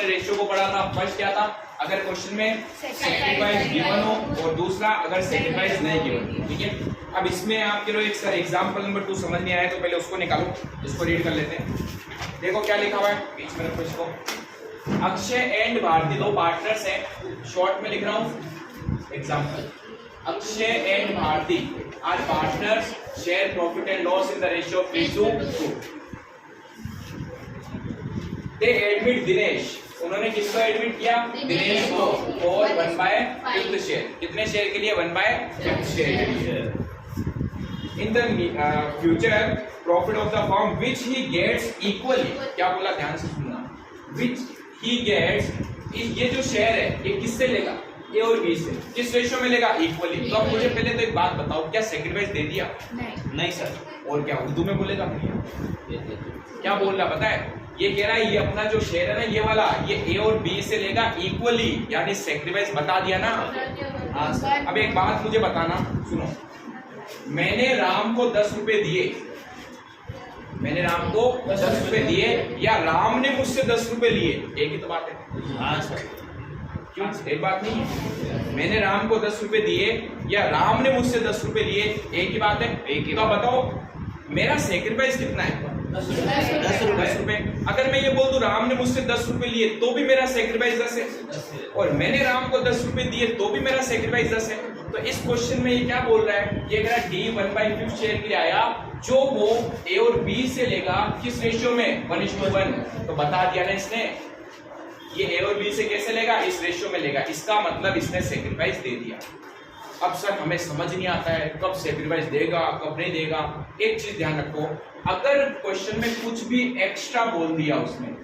आपने रेशियो को पढ़ा था, फर्स्ट क्या था, अगर क्वेश्चन में सेक्रीफाइस गिवन हो और दूसरा अगर सेक्रीफाइस नहीं गिवन, ठीक है। अब इसमें आपके लोग एक सर एग्जांपल नंबर 2 समझ नहीं आया तो पहले उसको निकालो, इसको रीड कर लेते हैं। देखो क्या लिखा हुआ है, बीच में रखो इसको। अक्षय एंड भारती दो पार्टनर्स हैं, शॉर्ट में लिख रहा हूं example. Akshay and Bharti are partners, share profit and loss in the ratio of 3:2। They admit Dinesh, उन्होंने किसको एडमिट किया, दिनेश को, और 1/5 शेयर, कितने शेयर के लिए, 1/5 शेयर के लिए। In the future profit of the firm which he gets equally, क्या बोला ध्यान से सुनना, विच ही गेट्स, ये जो शेयर है ये किससे लेगा, ए और बी से, किस रेशियो में लेगा, इक्वली। तो अब मुझे पहले तो एक बात बताओ, क्या सेक्रीफाइस दे दिया, नहीं सर, और क्या उर्दू में बोलेगा, क्या बोल रहा पता है, ये कह रहा है ये अपना जो शेयर है ना ये वाला, ये ए और बी से लेगा इक्वली, यानी सेक्रीफाइस बता दिया ना। हाँ सर। अब एक बात मुझे बताना, सुनो, मैंने राम को 10 रुपए दिए, मैंने राम को 10 रुपए दिए या राम ने मुझसे 10 रुपए लिए, एक ही तो बात है। हाँ सर, क्यों एक बात नहीं है, मैंने राम को 10 रुपए दिए या राम ने मुझसे 10 रुपए लिए, एक ही बात है, एक ही। तो बताओ मेरा सेक्रीफाइस कितना है, 10 रुपए। अगर मैं ये बोल दूं राम ने मुझसे 10 रुपए लिए तो भी मेरा सेक्रीफाइस 10 है, और मैंने राम को 10 रुपए दिए तो भी मेरा सेक्रीफाइस 10 है। तो इस क्वेश्चन में ये क्या बोल रहा है, ये कह रहा है डी 1/5 शेयर के लिए आया, जो वो ए और बी से लेगा किस रेशियो में, 1:1। तो बता दिया ना इसने, ये ए और बी से कैसे लेगा, इस रेशियो में लेगा, इसका मतलब इसने सेक्रीफाइस दे दिया। अब सर हमें समझ नहीं आता है कब सेक्रीफाइस देगा कब नहीं देगा। एक चीज ध्यान रखो, अगर क्वेश्चन में कुछ भी एक्स्ट्रा बोल दिया, उसमें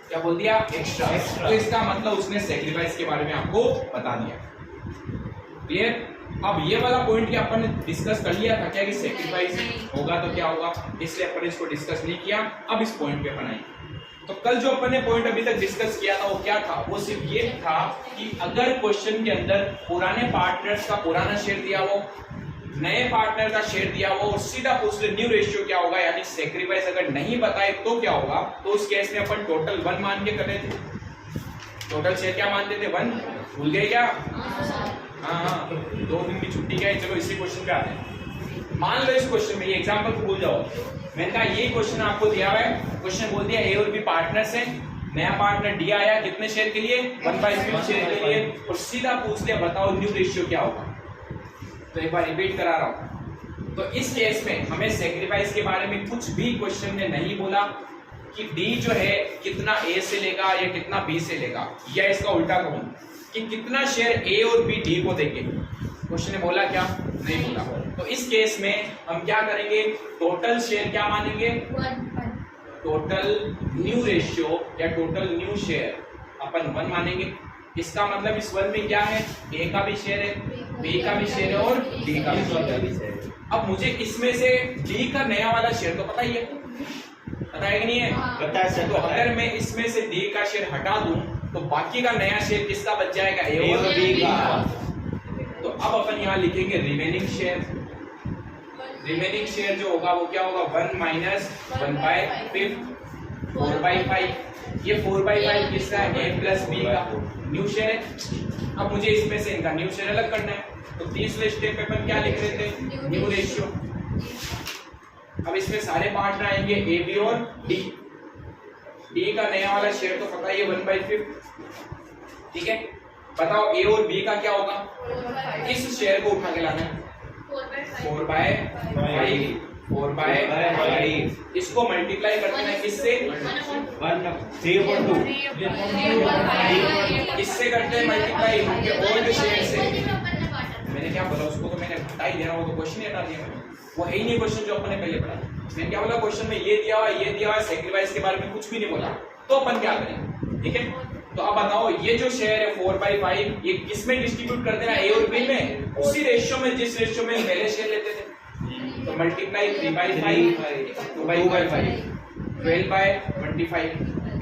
क्या बोल दिया, एक्स्ट्रा, तो इसका मतलब उसने सेक्रीफाइस के बारे में आपको बता दिया। क्लियर। अब ये वाला पॉइंट क्या अपन ने डिस्कस कर लिया था क्या, कि सेक्रीफाइस होगा तो क्या होगा, इसलिए अपन इसको डिस्कस नहीं किया। अब इस पॉइंट पे अपन आए, तो कल जो अपन ने पॉइंट अभी तक डिस्कस किया था वो क्या था, वो सिर्फ ये था कि अगर क्वेश्चन के अंदर पुराने पार्टनर्स का पुराना शेयर दिया हो, नए पार्टनर का शेयर दिया हो और सीधा पूछ ले न्यू रेशियो क्या होगा, यानी सेक्रीफाइस अगर नहीं बताए तो क्या होगा, तो उस केस में अपन टोटल 1 मान के कर रहे थे। टोटल शेयर क्या मानते थे, 1, भूल गए क्या? हाँ, 2 दिन की छुट्टी क्या है। चलो इसी क्वेश्चन पे आते हैं। मान लो इस क्वेश्चन में, ये एग्जांपल को भूल जाओ, मैंने कहा ये क्वेश्चन आपको दिया हुआ है, क्वेश्चन बोल दिया ए और बी पार्टनर्स हैं, नया पार्टनर डी आया कितने शेयर के लिए, 1/5 शेयर के लिए, और सीधा पूछ लिया बताओ न्यू रेशियो क्या होगा। तो एक बार रिपीट करा रहा हूं, तो इस केस में हमें सेक्रीफाइस के बारे में कुछ भी क्वेश्चन में नहीं बोला कि डी जो है कितना ए से लेगा या कितना बी से लेगा, या इसका उल्टा कहूं कि कितना शेयर ए और बी डी को देंगे, क्वेश्चन ने बोला क्या, नहीं बोला। तो इस केस में हम क्या करेंगे, टोटल शेयर क्या मानेंगे, टोटल न्यू रेशियो या टोटल न्यू शेयर अपन 1 मानेंगे। इसका मतलब इस 1 में क्या है, ए का भी शेयर है, बी का भी शेयर है और डी का भी शेयर है। अब मुझे इसमें से डी का नया वाला शेयर तो पता ही है, पता है कि नहीं है, पता है। तो अगर मैं इसमें से डी का शेयर हटा दूं तो बाकी का नया शेयर किसका बच जाएगा, ए और बी का। तो अब अपन यहाँ लिखेंगे रिमेनिंग शेयर। रिमेनिंग शेयर जो होगा वो क्या होगा, 1 - 1/5 4/5। ये 4/5 किसका है, ए प्लस बी का न्यू शेयर है। अब मुझे इसमें से इनका न्यू शेयर अलग करना है, तो तीसरे स्टेप पे अपन क्या लिख रहे थे, न्यू रेशियो। अब इसमें सारे पार्टनर आएंगे ए बी और डी। डी का नया वाला शेयर तो पता ही है 1/5, ठीक है। बताओ ए और बी का क्या होगा, इस शेयर को उठा के लाना है 4/5। इसको मल्टीप्लाई कर देना है किससे, 3/2। इससे करते हैं मल्टीप्लाई उनके ओल्ड शेयर से। मैंने क्या बोला उसको, तो मैंने हटा ही देना, वो तो क्वेश्चन ही हटा दिया मैंने, वो है ही नहीं क्वेश्चन जो अपन ने पहले पढ़ा। मैंने क्या बोला, क्वेश्चन में ये दिया हुआ ये दिया हुआ, सेक्रीफाइस के बारे में कुछ भी नहीं बोला, तो अपन क्या करें, ठीक है। तो अब बताओ ये जो शेयर है 4/5 ये किस में डिस्ट्रीब्यूट कर देना, ए और बी में, उसी रेशियो में जिस रेशियो में पहले शेयर लेते थे। तो मल्टीप्लाई 3/5 2/5 12/25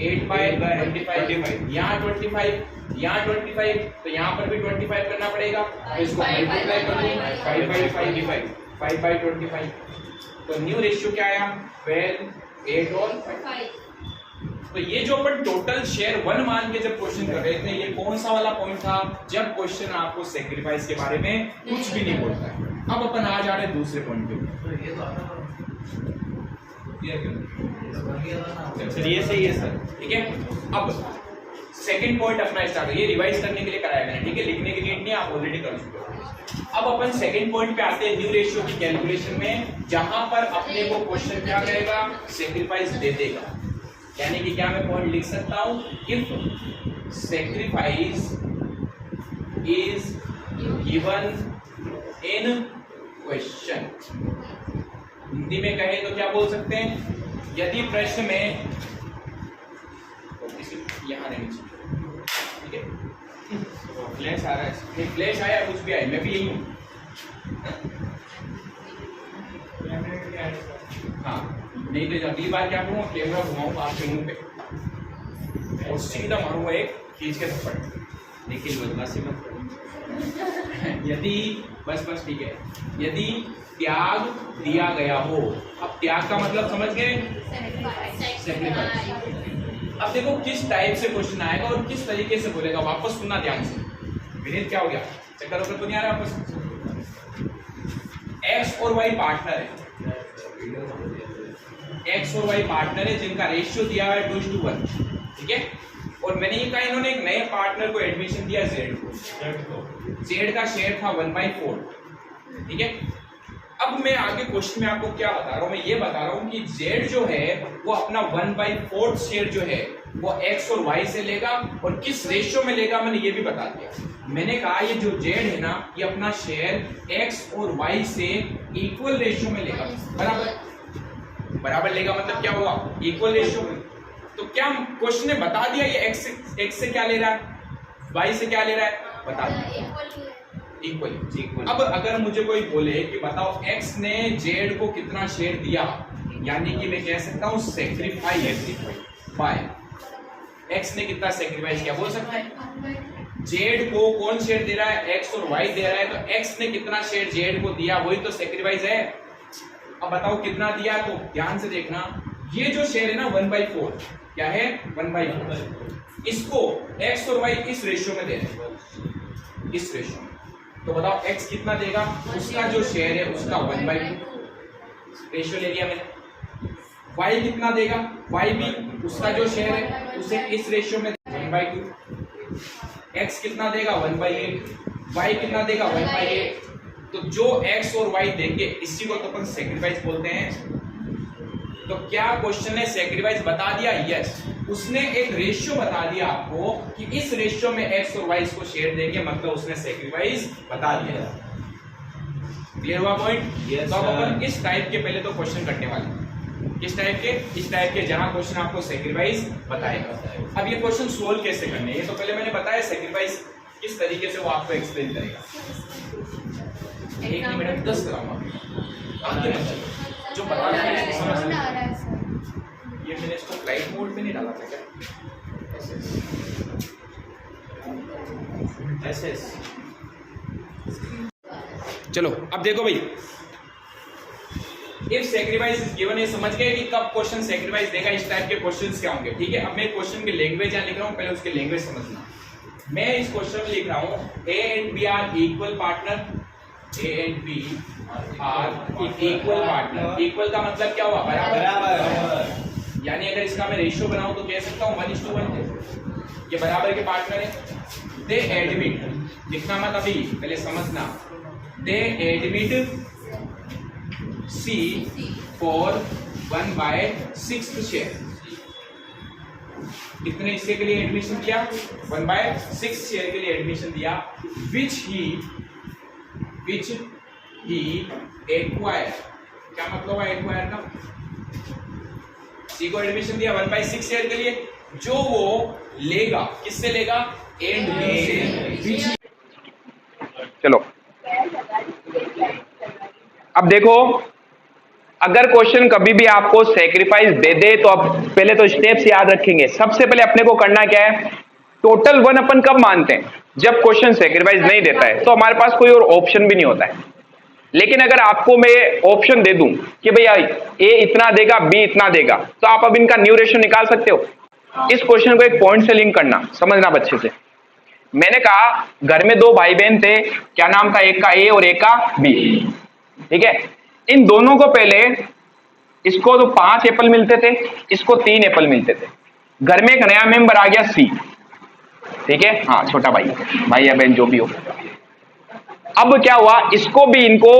8/25 यहाँ 25 यहाँ 25, तो यहाँ पर भी 25 करना पड़ेगा, तो इसको मल्टीप्लाई कर दो 5/5 5/25। तो न्यू रेशियो क्या आया, 12 8 और 5। तो ये जो अपन टोटल शेयर 1 मान के जब क्वेश्चन कर रहे थे, ये कौन सा वाला पॉइंट था जब क्वेश्चन आपको सेक्रीफाइस के बारे में कुछ भी नहीं बोलता है। अब अपन आ जा रहे हैं दूसरे पॉइंट पे। चलिए सही है सर, ठीक है। अब सेकंड पॉइंट अपना स्टार्ट है, ये रिवाइज करने के लिए कराया मैंने, ठीक है, लिखने के लिए नहीं, आप ऑलरेडी कर चुके हो। अब अपन सेकंड पॉइंट पे आते हैं न्यू रेशियो की कैलकुलेशन में, जहां पर अपने को क्वेश्चन क्या करेगा, सेक्रीफाइस दे देगा। यानी कि क्या मैं पॉइंट लिख सकता हूं, if sacrifice is given in question. Hindi में कहे तो क्या बोल सकते हैं, यदि प्रश्न में यहां रहनी चाहिए, ठीक है। फ्लैश आ रहा है, नहीं फ्लैश आया, कुछ भी आया, मैं भी यही हूं। हाँ, नहीं तो अगली बार क्या करूँगा, कैमरा घुमाऊंगा आपके मुंह पे और सीधा मारूंगा एक खींच के थप्पड़। लेकिन बदमाशी मत करो। यदि बस ठीक है, यदि त्याग दिया गया हो, अब त्याग का मतलब समझ गए, सेक्रीफाइस। अब देखो किस टाइप से क्वेश्चन आएगा और किस तरीके से बोलेगा, वापस सुनना ध्यान से। विनीत क्या हो गया, चक्कर वक्कर तो नहीं आ रहा वापस। एक्स और वाई पार्टनर है, एक्स और वाई पार्टनर है जिनका रेशियो दिया है 2:1, ठीक है। और मैंने ये कहा इन्होंने एक नए पार्टनर को एडमिशन दिया जेड को, जेड का शेयर था 1/4, ठीक है। अब मैं आगे क्वेश्चन में आपको क्या बता रहा हूं, मैं ये बता रहा हूं कि जेड जो है वो अपना 1/4 शेयर जो है वो एक्स और वाई से लेगा, और किस रेशियो में लेगा मैंने ये भी बता दिया। मैंने कहा ये जो जेड है ना, ये अपना शेयर एक्स और वाई से इक्वल रेशियो में लेगा, बराबर लेगा, मतलब क्या हुआ, इक्वल रेशियो में। तो क्या क्वेश्चन ने बता दिया ये एक्स से क्या ले रहा है, वाई से क्या ले रहा है, बता दिया, इक्वल। अब अगर मुझे कोई बोले कि बताओ एक्स ने जेड को कितना शेयर दिया, यानी कि मैं कह सकता हूं सेक्रीफाइस बाय एक्स ने कितना सेक्रीफाइस किया, बोल सकते हैं। जेड को कौन शेयर दे रहा है, एक्स और वाई दे रहा है, तो एक्स ने कितना शेयर जेड को दिया, वही तो सेक्रीफाइस है। अब बताओ कितना दिया, तो ध्यान से देखना, ये जो शेयर है ना 1/4, क्या है 1/4, इसको एक्स और वाई इस रेशियो में दे रहे हैं, इस रेशियो में। तो बताओ एक्स कितना देगा, उसका जो शेयर है उसका 1/2 रेशियो ले लिया मैंने। वाई कितना देगा, वाई भी उसका जो शेयर है उसे इस रेशियो में 1/2। एक्स कितना देगा 1/8, वाई कितना देगा 1/8। तो जो एक्स और वाई देंगे इसी को तो अपन सेक्रीफाइस बोलते हैं। तो क्या क्वेश्चन ने सेक्रीफाइस बता दिया, यस। उसने एक रेशियो बता दिया आपको कि इस रेशियो में एक्स और वाई इसको शेयर देंगे, मतलब उसने सेक्रीफाइस बता दिया। क्लियर हुआ पॉइंट? yes, तो अब अपन इस टाइप के पहले तो क्वेश्चन करने वाले हैं। किस टाइप के, इस टाइप के जहां क्वेश्चन आपको सेक्रीफाइस बताएगा। अब ये क्वेश्चन सोल्व कैसे करने हैं, ये तो पहले मैंने बताया, सेक्रीफाइस किस तरीके से वो आपको एक्सप्लेन करेगा। एक मिनट 10 कराऊंगा जो बता रहा है समझ में। ये मैंने इसको फ्लाइट मोड में नहीं डाला था क्या, एसएस। चलो अब देखो भाई, इफ सेक्रीफाइस इज गिवन, ये समझ गए कि कब क्वेश्चन सेक्रीफाइस देगा, इस टाइप के क्वेश्चंस क्या होंगे, ठीक है। अब मैं क्वेश्चन के लैंग्वेज यहां लिख रहा हूं, पहले उसके लैंग्वेज समझना। मैं इस क्वेश्चन में लिख रहा हूं A and B are equal partner, A and B are equal partner. Equal का मतलब क्या हुआ, बराबर। यानी अगर इसका मैं रेशियो बनाऊं तो कह सकता हूं 1:1, ये बराबर के पार्टनर है। दे एडमिट, लिखना मत अभी, पहले समझना। They admit C for 1/6 share. कितने हिस्से के लिए एडमिशन दिया, 1/6 शेयर के लिए एडमिशन दिया। विच ही एक्वायर, क्या मतलब है एक्वायर का, सी को एडमिशन दिया 1/6 शेयर के लिए, जो वो लेगा, किससे लेगा, एंड बी से। चलो अब देखो, अगर क्वेश्चन कभी भी आपको सेक्रीफाइस दे दे तो अब पहले तो स्टेप्स याद रखेंगे। सबसे पहले अपने को करना क्या है, टोटल 1 अपन कब मानते हैं, जब क्वेश्चन सेक्रीफाइस नहीं देता है, तो हमारे पास कोई और ऑप्शन भी नहीं होता है। लेकिन अगर आपको मैं ऑप्शन दे दूं कि भैया ए इतना देगा, बी इतना देगा, तो आप अब इनका न्यू रेशियो निकाल सकते हो। इस क्वेश्चन को एक पॉइंट से लिंक करना, समझना अच्छे से। मैंने कहा घर में दो भाई बहन थे, क्या नाम था, एक का ए और एक का बी, ठीक है। इन दोनों को पहले, इसको तो 5 एप्पल मिलते थे, इसको 3 एप्पल मिलते थे। घर में एक नया मेंबर आ गया सी, ठीक है, हाँ छोटा भाई, भाई या बहन जो भी हो। अब क्या हुआ, इसको भी इनको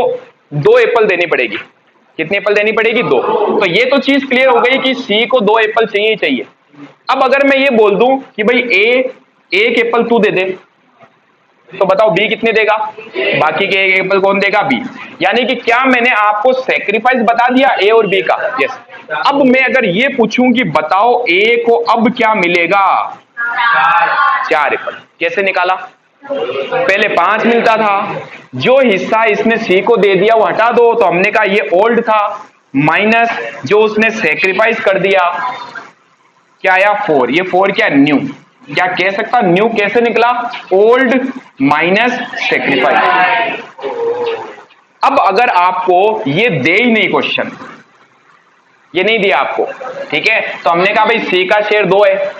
2 एप्पल देनी पड़ेगी। कितनी एप्पल देनी पड़ेगी? 2। तो ये तो चीज क्लियर हो गई कि सी को 2 एप्पल चाहिए ही चाहिए। अब अगर मैं ये बोल दूं कि भाई ए 1 एप्पल तू दे दे, तो बताओ बी कितने देगा? बाकी के 1 एप्पल कौन देगा? बी। यानी कि क्या मैंने आपको सेक्रीफाइस बता दिया ए और बी का? यस। अब मैं अगर ये पूछूं कि बताओ ए को अब क्या मिलेगा? 4 एप्पल। कैसे निकाला? पहले 5 मिलता था, जो हिस्सा इसने सी को दे दिया वो हटा दो, तो हमने कहा ये ओल्ड था, माइनस जो उसने सेक्रीफाइस कर दिया, क्या आया? 4। ये 4 क्या? न्यू। क्या कह सकता न्यू कैसे निकला? Old minus sacrifice. अब अगर आपको ये दे ही नहीं क्वेश्चन, ये नहीं दिया आपको, ठीक है, तो हमने कहा भाई सी का शेयर 2 है,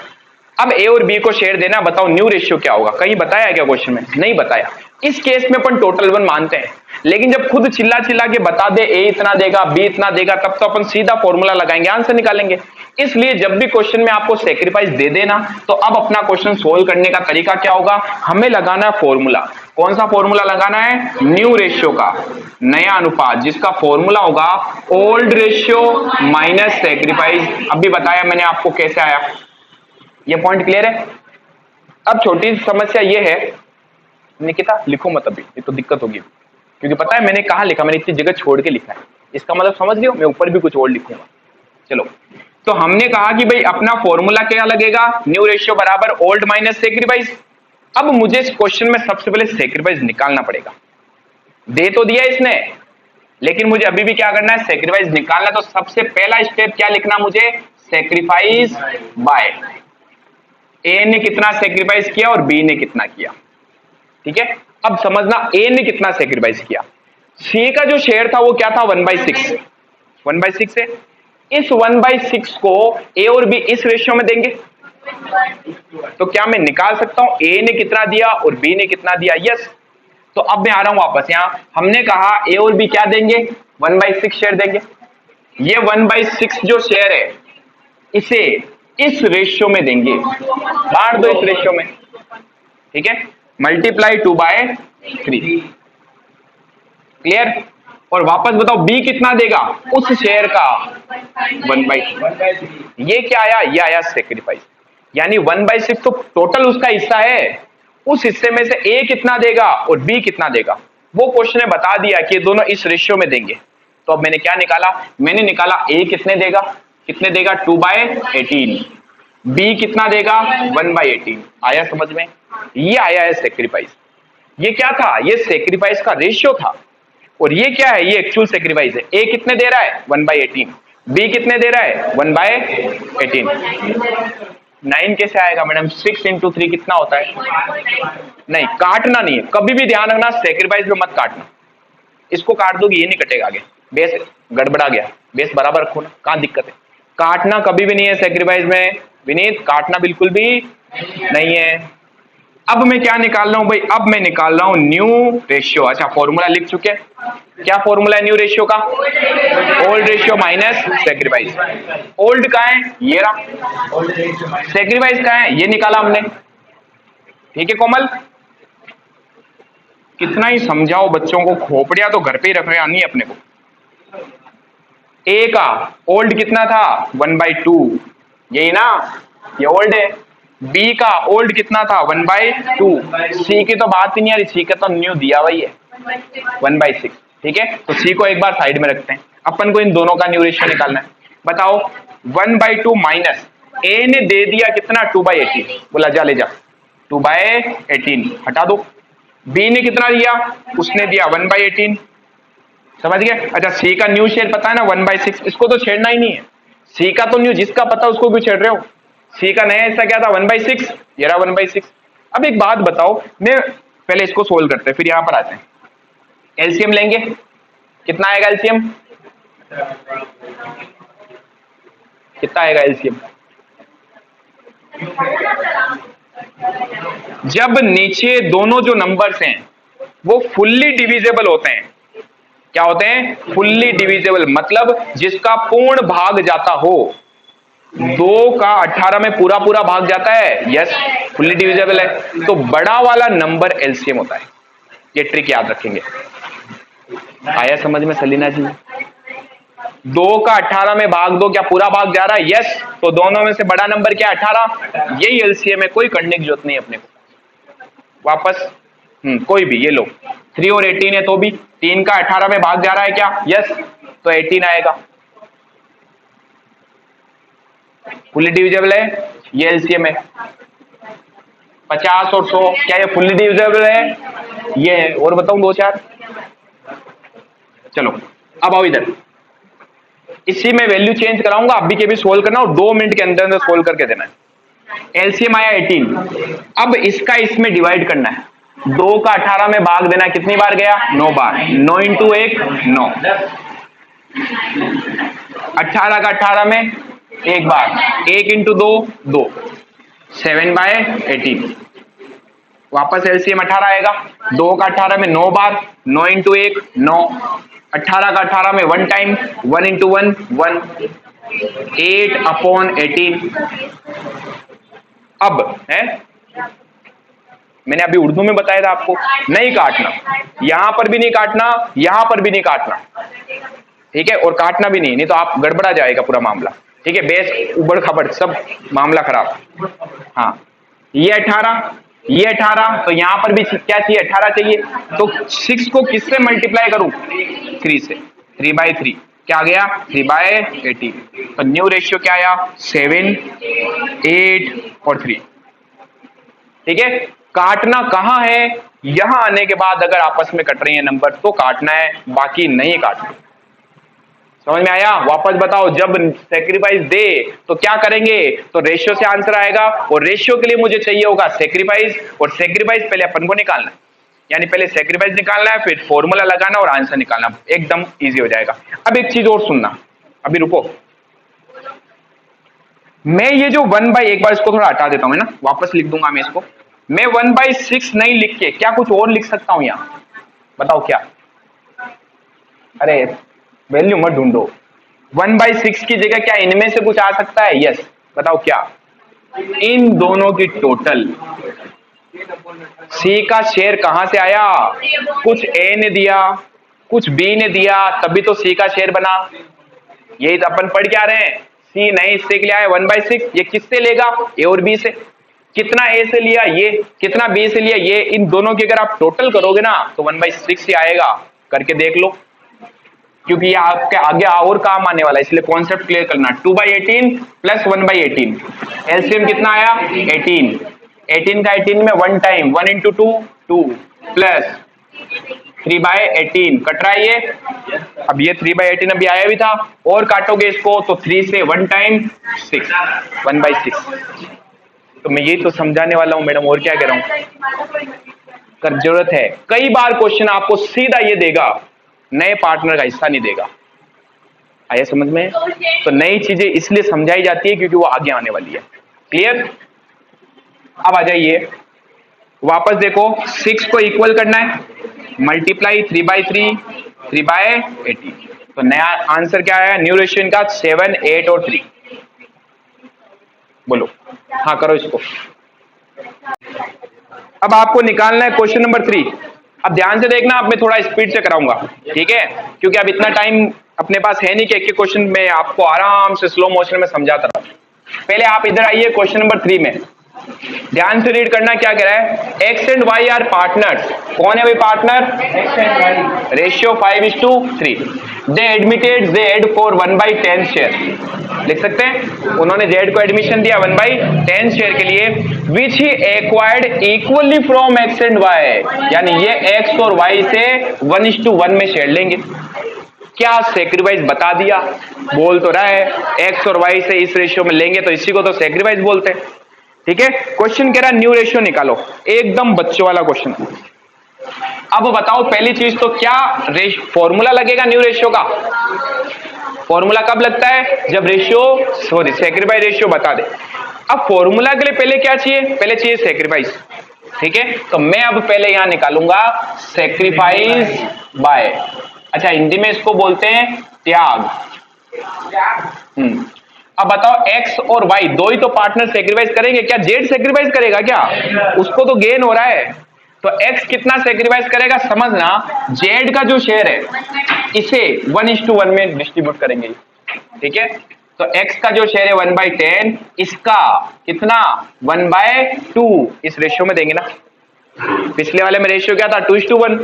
अब ए और बी को शेयर देना, बताओ न्यू रेशियो क्या होगा? कहीं बताया क्या क्वेश्चन में? नहीं बताया। इस केस में अपन टोटल 1 मानते हैं, लेकिन जब खुद चिल्ला चिल्ला के बता दे ए इतना देगा, बी इतना देगा, तब तो अपन सीधा फॉर्मूला लगाएंगे, आंसर निकालेंगे। इसलिए जब भी क्वेश्चन में आपको सेक्रीफाइस दे देना, तो अब अपना क्वेश्चन सोल्व करने का तरीका क्या होगा? हमें लगाना है फॉर्मूला। कौन सा फॉर्मूला लगाना है? न्यू रेशियो का नया अनुपात, जिसका फॉर्मूला होगा ओल्ड रेशियो माइनस सेक्रीफाइस। अभी बताया मैंने आपको कैसे आया, ये पॉइंट क्लियर है? अब छोटी समस्या ये है, निकिता लिखो मत अभी, ये तो दिक्कत होगी, क्योंकि पता है मैंने कहां लिखा, मैंने इतनी जगह छोड़ के लिखा है, इसका मतलब समझ लियो, मैं ऊपर भी कुछ और लिखूंगा। चलो, तो हमने कहा कि भाई अपना फॉर्मूला क्या लगेगा? न्यू रेशियो बराबर ओल्ड माइनस सेक्रीफाइस। अब मुझे इस क्वेश्चन में सबसे पहले सेक्रीफाइस निकालना पड़ेगा। दे तो दिया इसने, लेकिन मुझे अभी भी क्या करना है? सेक्रीफाइस निकालना। तो सबसे पहला स्टेप क्या लिखना मुझे? सेक्रीफाइस बाय ए ने कितना सेक्रीफाइस किया और बी ने कितना किया, ठीक है। अब समझना ए ने कितना सेक्रीफाइस किया। सी का जो शेयर था वो क्या था? 1/6। 1/6 है। इस 1/6 को ए और बी इस रेशियो में देंगे, तो क्या मैं निकाल सकता हूं ए ने कितना दिया और बी ने कितना दिया? यस। तो अब मैं आ रहा हूं वापस यहां, हमने कहा ए और बी क्या देंगे? 1/6 शेयर देंगे। ये 1/6 जो शेयर है, इसे इस रेशियो में देंगे, बांट दो इस रेशियो में, ठीक है, मल्टीप्लाई 2/3। क्लियर? और वापस बताओ बी कितना देगा? उस शेयर का 1/6। ये क्या आया? ये आया सेक्रीफाइस। यानी 1/6 तो टोटल उसका हिस्सा है, उस हिस्से में से ए कितना देगा और बी कितना देगा, वो क्वेश्चन ने बता दिया कि ये दोनों इस रेशियो में देंगे। तो अब मैंने क्या निकाला? मैंने निकाला ए कितने देगा? कितने देगा? 2/18। बी कितना देगा? 1/18। आया समझ में? ये आया है सेक्रीफाइस। ये क्या था? ये सेक्रीफाइस का रेशियो था। और ये क्या है? ये एक्चुअल सेक्रीफाइस है। ए कितने दे रहा है? 1/18। बी कितने दे रहा है? 1/18। 9 कैसे आएगा मैडम? 6 × 3 कितना होता है? नहीं, काटना नहीं है, कभी भी ध्यान रखना, सेक्रीफाइस में मत काटना। इसको काट दोगे ये नहीं कटेगा आगे, बेस गड़बड़ा गया, बेस बराबर रखो ना, कहां दिक्कत है? काटना कभी भी नहीं है सेक्रीफाइस में, विनीत काटना बिल्कुल भी नहीं है। अब मैं क्या निकाल रहा हूं भाई? अब मैं निकाल रहा हूं न्यू रेशियो। अच्छा, फॉर्मूला लिख चुके हैं। क्या फॉर्मूला है न्यू रेशियो का? Old ratio minus sacrifice. Old का है ये रहा, सेक्रीफाइस का है ये निकाला हमने, ठीक है कोमल? कितना ही समझाओ बच्चों को, खोपड़िया तो घर पे ही रखना नहीं अपने को। ए का ओल्ड कितना था? 1/2, यही ना, ये ओल्ड है। बी का ओल्ड कितना था? 1/2। सी की तो बात ही नहीं आ रही, सी का तो न्यू दिया हुआ ही है 1/6, ठीक है। तो सी को एक बार साइड में रखते हैं, अपन को इन दोनों का न्यू रेशियो निकालना है। बताओ 1/2 माइनस ए ने दे दिया कितना? 2/18। बोला जा ले जा, 2/18 हटा दो। बी ने कितना दिया? उसने दिया 1/18, समझ गए? अच्छा, सी का न्यू शेयर पता है ना 1/6, इसको तो छेड़ना ही नहीं है। सी का तो न्यू जिसका पता उसको क्यों छेड़ रहे हो? सी का नया हिस्सा क्या था? 1/6, ये रहा 1/6। अब एक बात बताओ, मैं पहले इसको सोल्व करते हैं फिर यहां पर आते हैं। एलसीएम लेंगे, कितना आएगा एलसीएम? कितना आएगा एलसीएम? जब नीचे दोनों जो नंबर्स हैं वो फुल्ली डिविजिबल होते हैं। क्या होते हैं? फुल्ली डिविजिबल, मतलब जिसका पूर्ण भाग जाता हो। 2 का 18 में पूरा पूरा भाग जाता है, यस, फुल्ली डिविजिबल है। तो बड़ा वाला नंबर एलसीएम होता है। ये ट्रिक याद रखेंगे। आया समझ में सलीना जी? 2 का 18 में भाग दो, क्या पूरा भाग जा रहा है? यस। तो दोनों में से बड़ा नंबर क्या? 18। यही एलसीएम है, कोई करने की जरूरत नहीं अपने को। वापस कोई भी, ये लो 3 और 18 है तो भी 3 का 18 में भाग जा रहा है क्या? यस, तो 18 आएगा। फुल्ली डिविजिबल है, ये एलसीएम है। 50 और 100 क्या ये फुल्ली डिविजिबल है? ये है। और बताऊं 2-4? चलो अब आओ इधर, इसी में वैल्यू चेंज कराऊंगा, अभी के भी सोल्व करना और 2 मिनट के अंदर अंदर सोल्व करके देना है। एलसीएम आया 18। अब इसका इसमें डिवाइड करना है। 2 का 18 में भाग देना, कितनी बार गया? 9 बार। 9 इंटू 1 9। 18 का 18 में 1 बार, 1 इंटू 2 2। 7/18। वापस एलसीएम 18 आएगा। 2 का 18 में 9 बार, 9 इंटू 1 9। 18 का 18 में 1 टाइम, 1 इंटू 1 1। 8/18। अब है, मैंने अभी उर्दू में बताया था आपको, नहीं काटना, यहां पर भी नहीं काटना, यहां पर भी नहीं काटना, ठीक है? और काटना भी नहीं तो आप गड़बड़ा जाएगा पूरा मामला, ठीक है? बेस उबड़ खबड़ सब मामला खराब। हाँ, ये 18, ये 18, तो यहां पर भी क्या चाहिए? 18 चाहिए। तो 6 को किससे मल्टीप्लाई करूं? 3 से। 3/3 क्या आ गया? 3/18। तो न्यू रेशियो क्या आया? 7 8 और 3। ठीक है? काटना कहां है? यहां आने के बाद अगर आपस में कट रही है नंबर तो काटना है, बाकी नहीं काटना। समझ में आया? वापस बताओ, जब सेक्रीफाइस दे तो क्या करेंगे? तो रेशियो से आंसर आएगा, और रेशियो के लिए मुझे चाहिए होगा सेक्रीफाइस, और सेक्रीफाइस पहले अपन को निकालना है, यानी पहले सेक्रीफाइस निकालना है, फिर फॉर्मूला लगाना और आंसर निकालना, एकदम इजी हो जाएगा। अब एक चीज और सुनना, अभी रुको, मैं ये जो 1/, एक बार इसको थोड़ा हटा देता हूं, है ना, वापस लिख दूंगा मैं इसको। मैं 1/6 नहीं लिख के क्या कुछ और लिख सकता हूं यहां? बताओ क्या? अरे वैल्यू मत ढूंढो। 1/6 की जगह क्या इनमें से कुछ आ सकता है? यस। बताओ क्या? इन दोनों की टोटल। सी का शेयर कहां से आया? कुछ ए ने दिया, कुछ बी ने दिया, तभी तो सी का शेयर बना। यही तो अपन पढ़ के आ रहे हैं। सी नहीं इससे के लिए आया 1/6, ये किससे लेगा? ए और बी से। कितना ए से लिया? ये। कितना बी से लिया? ये। इन दोनों की अगर आप टोटल करोगे ना तो 1/6 ही आएगा। करके देख लो, क्योंकि ये आपके आगे और काम आने वाला है, इसलिए कॉन्सेप्ट क्लियर करना। 2/18 प्लस 1/18, एलसीएम कितना आया? 18। 18 का 18 में 1 टाइम, 1 इंटू 2 2 प्लस 3/18 कट रहा है ये। अब ये 3/18 अभी आया भी था, और काटोगे इसको तो 3 से 1 टाइम 6, 1/6। तो मैं यही तो समझाने वाला हूं मैडम, और क्या कह रहा हूं? कर जरूरत है। कई बार क्वेश्चन आपको सीधा ये देगा, नए पार्टनर का हिस्सा नहीं देगा। आया समझ में? तो नई चीजें इसलिए समझाई जाती है क्योंकि वो आगे आने वाली है। क्लियर? अब आ जाइए वापस, देखो 6 को इक्वल करना है, मल्टीप्लाई 3/3 3/18। तो नया आंसर क्या आया न्यू रेशियो का? 7 8 और 3। बोलो हाँ, करो इसको। अब आपको निकालना है क्वेश्चन नंबर 3। अब ध्यान से देखना, अब मैं थोड़ा स्पीड से कराऊंगा, ठीक है? क्योंकि अब इतना टाइम अपने पास है नहीं कि एक क्वेश्चन में आपको आराम से स्लो मोशन में समझाता रहा। पहले आप इधर आइए क्वेश्चन नंबर 3 में, ध्यान से रीड करना क्या कह रहा है। X and Y are partners. कौन है भाई partner? X and Y. Ratio 5:3। They admitted Z for 1/10 share. लिख सकते हैं, उन्होंने जेड को एडमिशन दिया 1/10 शेयर के लिए, which he acquired equally from X and Y, यानी ये एक्स और वाई से 1:1 में शेयर लेंगे। क्या सेक्रीफाइस बता दिया, बोल तो रहा है एक्स और वाई से इस रेशियो में लेंगे, तो इसी को तो सेक्रीफाइस बोलते हैं। ठीक है? क्वेश्चन कह रहा है न्यू रेशियो निकालो, एकदम बच्चों वाला क्वेश्चन। अब बताओ पहली चीज तो क्या फॉर्मूला लगेगा न्यू रेशियो का? फॉर्मूला कब लगता है? जब रेशियो सेक्रीफाइस रेशियो बता दे। अब फॉर्मूला के लिए पहले क्या चाहिए, पहले चाहिए सेक्रीफाइस, ठीक है। तो मैं अब पहले यहां निकालूंगा सेक्रीफाइस बाय, अच्छा हिंदी में इसको बोलते हैं त्याग। अब बताओ x और y दो ही तो पार्टनर सेक्रीफाइस करेंगे, क्या जेड सेक्रीफाइस करेगा क्या? उसको तो गेन हो रहा है, तो x कितना सेक्रीफाइस करेगा समझना, जेड का जो शेयर है इसे 1:1 में डिस्ट्रीब्यूट करेंगे, ठीक है। तो x का जो शेयर है 1/10, इसका कितना 1/2 इस रेशियो में देंगे ना। पिछले वाले में रेशियो क्या था 2:1,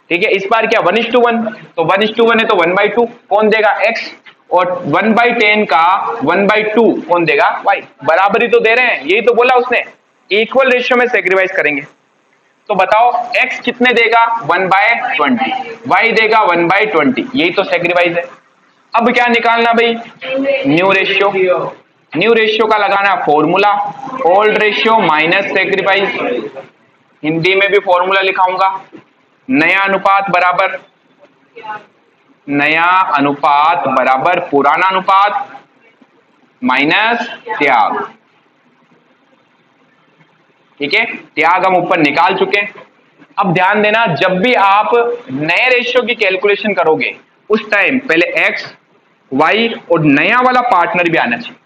ठीक है। इस बार क्या 1:1, तो 1:1 है तो 1/2 कौन देगा x, और 1/10 का 1/2 कौन देगा y, बराबरी तो दे रहे हैं, यही तो बोला उसने, इक्वल रेशियो में सेक्रीफाइस करेंगे। तो बताओ x कितने देगा 1/20, y देगा 1/20, यही तो सेक्रीफाइस है। अब क्या निकालना भाई, न्यू रेशियो, न्यू रेशियो का लगाना formula, old ratio minus sacrifice, Hindi में भी फॉर्मूला लिखाऊंगा, नया अनुपात बराबर नया अनुपात बराबर पुराना अनुपात माइनस त्याग, ठीक है। त्याग हम ऊपर निकाल चुके हैं। अब ध्यान देना, जब भी आप नए रेशियो की कैलकुलेशन करोगे उस टाइम पहले x y और नया वाला पार्टनर भी आना चाहिए।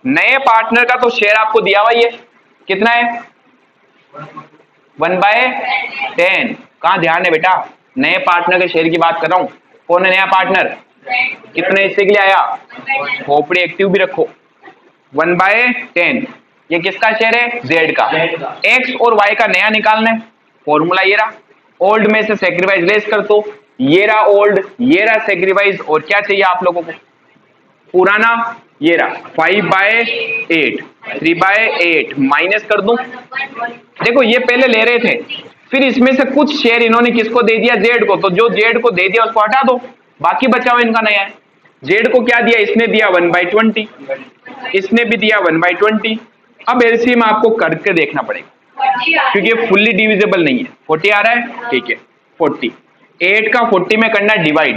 नए पार्टनर का तो शेयर आपको दिया हुआ ही है, कितना है 1/10, कहां ध्यान है बेटा, नए पार्टनर के शेयर की बात कर रहा हूं। कौन है नया पार्टनर, कितने हिस्से के लिए आया, खोपड़ी एक्टिव भी रखो, 1/10, ये किसका शेयर है जेड का। एक्स और वाई का नया निकालना है, फॉर्मूला ये रहा, ओल्ड में से सेक्रीफाइस लेस कर दो, ये रहा ओल्ड, ये रहा सेक्रीफाइस, और क्या चाहिए आप लोगों को पुराना, ये रहा 5/8, 3/8 माइनस कर दूं। देखो ये पहले ले रहे थे, फिर इसमें से कुछ शेयर इन्होंने किसको दे दिया जेड को, तो जो जेड को दे दिया उसको हटा दो, बाकी बचा हुआ इनका नया है। जेड को क्या दिया, इसने दिया 1/20, इसने भी दिया 1/20। अब एलसीएम आपको करके देखना पड़ेगा क्योंकि ये फुल्ली डिविजिबल नहीं है। 40 आ रहा है, ठीक है, 40, 8 का 40 में करना डिवाइड,